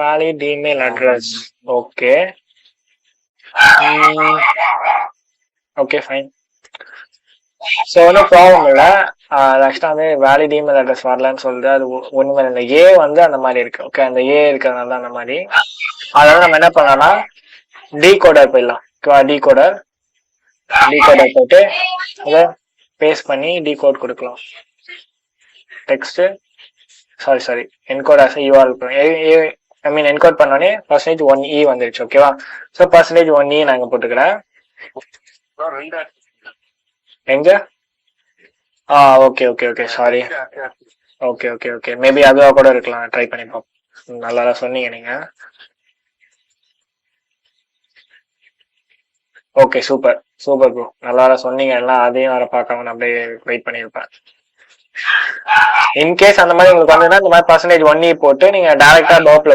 Valid email address. Okay okay fine. So ஒன்றும் problem இல்லை. ஆக்சுவலாக வந்து வேலிட் இமெயில் அட்ரஸ் வரலன்னு சொல்லிட்டு அது ஒன்றுமே இல்லை. ஏ வந்து அந்த மாதிரி இருக்கு. ஓகே அந்த ஏ இருக்கிறதுனால தான் அந்த மாதிரி. அதனால நம்ம என்ன பண்ணலாம்னா டீகோடர் போயிடலாம். டீகோடர் போட்டு அதை பேஸ்ட் பண்ணி டீகோட் கொடுக்கலாம். Text sorry encode as your I mean encode பண்ணோடனே %1e வந்துருச்சு. ஓகேவா? ஸோ %1e நாங்கள் போட்டுக்கிறேன். எங்க okay okay okay sorry. Okay okay okay maybe அதுவா கூட இருக்கலாம். ட்ரை பண்ணி பார்ப்போம். நல்லா சொன்னீங்க நீங்க. ஓகே சூப்பர் சூப்பர் ப்ரோ, நல்லா சொன்னீங்க. எல்லாம் அதையும் வர பார்க்காம நான் அப்படியே வெயிட் பண்ணியிருப்பேன். இன்கேஸ் அந்த மாதிரி உங்களுக்கு வந்ததுன்னா இந்த மாதிரி %1e போட்டு நீங்க டைரக்டா டாப்ல